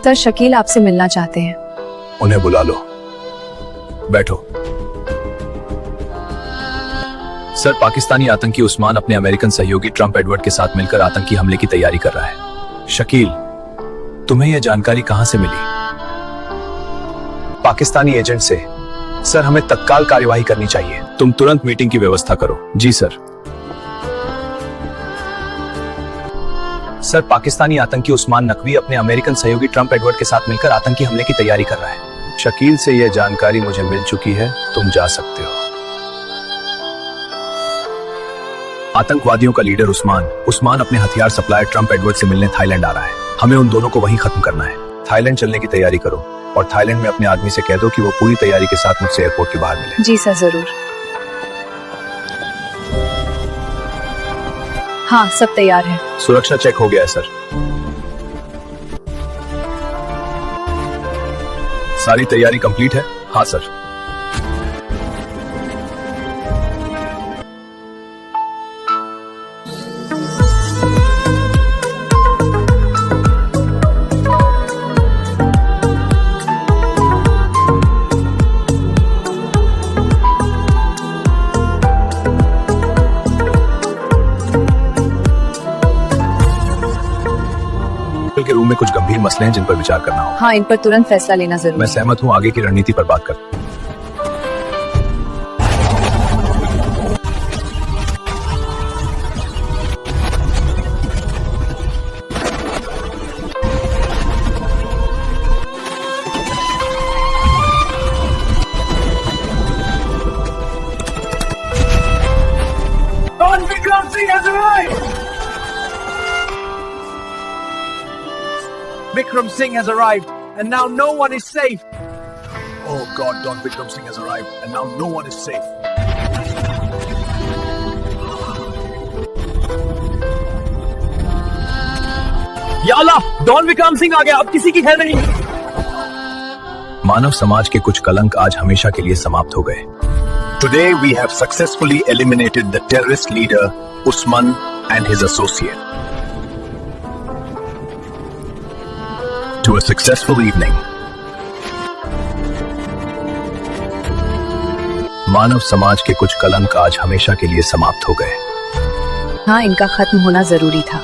Sir, Shakeel आपसे मिलना चाहते हैं। उन्हें बुला लो। बैठो। सर, पाकिस्तानी आतंकी उस्मान अपने अमेरिकन सहयोगी ट्रंप एडवर्ड के साथ मिलकर आतंकी हमले की तैयारी कर रहा है। शकील, तुम्हें यह जानकारी कहां से मिली? पाकिस्तानी एजेंट से। सर, हमें तत्काल कार्यवाही करनी चाहिए। तुम तुरंत मीटिंग की व्यवस्था करो। जी सर। सर, पाकिस्तानी आतंकी उस्मान नकवी अपने अमेरिकन सहयोगी ट्रंप एडवर्ड के साथ मिलकर आतंकी हमले की तैयारी कर रहा है। शकील से यह जानकारी मुझे मिल चुकी है, तुम जा सकते हो। आतंकवादियों का लीडर उस्मान अपने हथियार सप्लायर ट्रंप एडवर्ड से मिलने थाईलैंड आ रहा है। हमें उन दोनों को वहीं खत्म करना है। थाईलैंड चलने की तैयारी करो और थाईलैंड में अपने आदमी से कह दो कि वो पूरी तैयारी के साथ मुझसे एयरपोर्ट के बाहर मिले। जी सर, जरूर। हाँ, सब तैयार है। सुरक्षा चेक हो गया है सर। सारी तैयारी कंप्लीट है? हाँ सर। के रूम में कुछ गंभीर मसले हैं जिन पर विचार करना होगा। हाँ, इन पर तुरंत फैसला लेना जरूरी है। मैं सहमत हूँ, आगे की रणनीति पर बात कर। Vikram Singh has arrived, and now no one is safe. Oh God, Don Vikram Singh has arrived, and now no one is safe. या अल्लाह, डॉन विक्रम सिंह आ गया, अब किसी की खैर नहीं। मानव समाज के कुछ कलंक आज हमेशा के लिए समाप्त हो गए। Today we have successfully eliminated the terrorist leader Usman and his associate. To a successful evening. मानव समाज के कुछ कलंक आज हमेशा के लिए समाप्त हो गए। हाँ, इनका खत्म होना जरूरी था।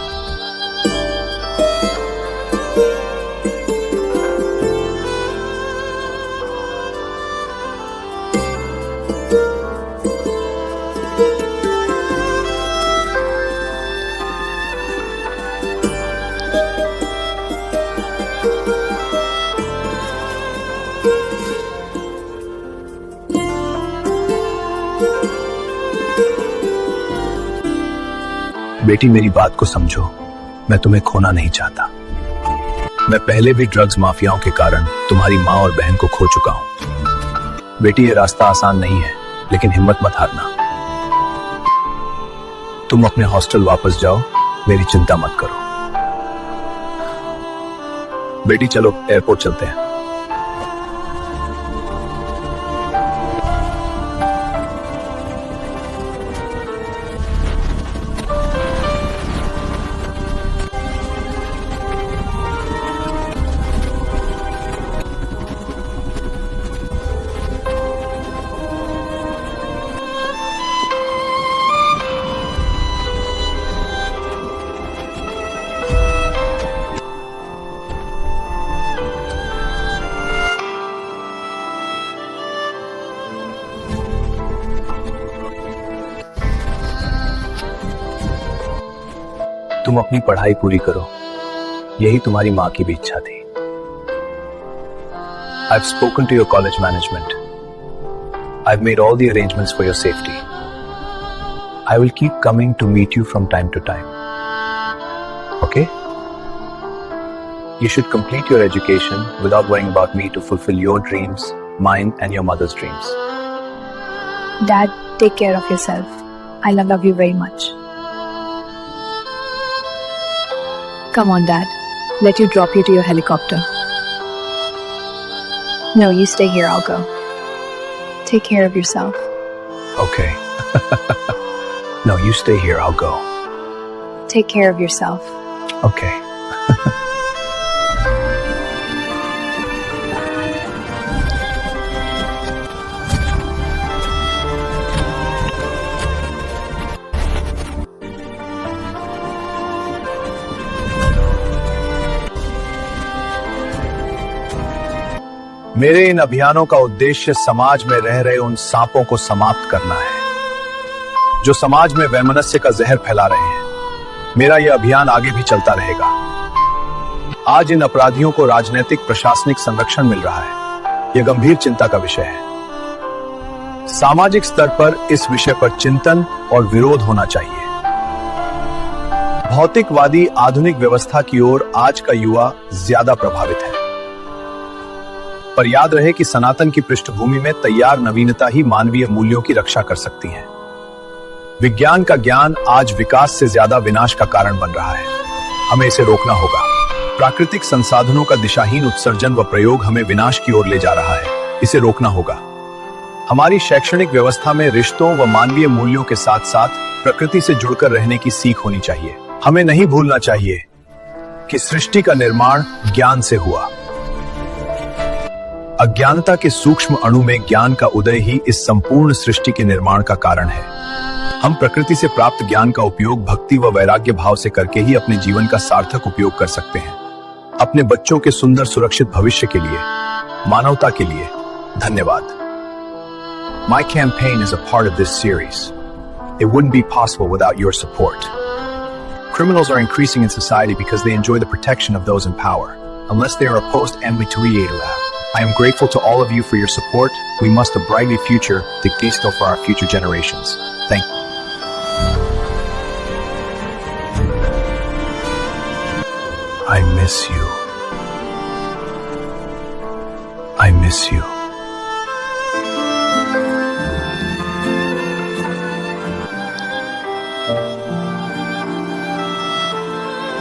बेटी, मेरी बात को समझो। मैं तुम्हें खोना नहीं चाहता। मैं पहले भी ड्रग्स माफियाओं के कारण तुम्हारी माँ और बहन को खो चुका हूँ। बेटी, ये रास्ता आसान नहीं है, लेकिन हिम्मत मत हारना। तुम अपने हॉस्टल वापस जाओ, मेरी चिंता मत करो। बेटी, चलो एयरपोर्ट चलते हैं। तुम अपनी पढ़ाई पूरी करो, यही तुम्हारी माँ की भी इच्छा थी। I've spoken to your college management. I've made all the arrangements for your safety. I will keep coming to meet you from time to time. Okay? You should complete your education without worrying about me to fulfill your dreams, mine and your mother's dreams. Dad, take care of yourself. I love you very much. Come on, Dad. Let you drop you to your helicopter. No, you stay here. I'll go. Take care of yourself. Okay. No, you stay here. I'll go. Take care of yourself. Okay. मेरे इन अभियानों का उद्देश्य समाज में रह रहे उन सांपों को समाप्त करना है जो समाज में वैमनस्य का जहर फैला रहे हैं। मेरा यह अभियान आगे भी चलता रहेगा। आज इन अपराधियों को राजनीतिक प्रशासनिक संरक्षण मिल रहा है। यह गंभीर चिंता का विषय है। सामाजिक स्तर पर इस विषय पर चिंतन और विरोध होना चाहिए। भौतिकवादी आधुनिक व्यवस्था की ओर आज का युवा ज्यादा प्रभावित है, पर याद रहे कि सनातन की पृष्ठभूमि में तैयार नवीनता ही मानवीय मूल्यों की रक्षा कर सकती है। विज्ञान का ज्ञान आज विकास से ज्यादा विनाश का कारण बन रहा है। हमें इसे रोकना होगा। प्राकृतिक संसाधनों का दिशाहीन उत्सर्जन व प्रयोग हमें विनाश की ओर ले जा रहा है। इसे रोकना होगा। हमारी शैक्षणिक व्यवस्था में रिश्तों व मानवीय मूल्यों के साथ साथ प्रकृति से जुड़कर रहने की सीख होनी चाहिए। हमें नहीं भूलना चाहिए कि सृष्टि का निर्माण ज्ञान से हुआ। अज्ञानता के सूक्ष्म अणु में ज्ञान का उदय ही इस संपूर्ण सृष्टि के निर्माण का कारण है। हम प्रकृति से प्राप्त ज्ञान का उपयोग भक्ति व वैराग्य भाव से करके ही अपने जीवन का सार्थक उपयोग कर सकते हैं। अपने बच्चों के सुंदर सुरक्षित भविष्य के लिए, मानवता के लिए धन्यवाद। My campaign is a part of this series. It wouldn't be possible without your support. Criminals are increasing in society because they enjoy the protection of those in power, unless they are opposed and creator. I am grateful to all of you for your support. We must a brightly future, Dictisto for our future generations. Thank you. I miss you. I miss you.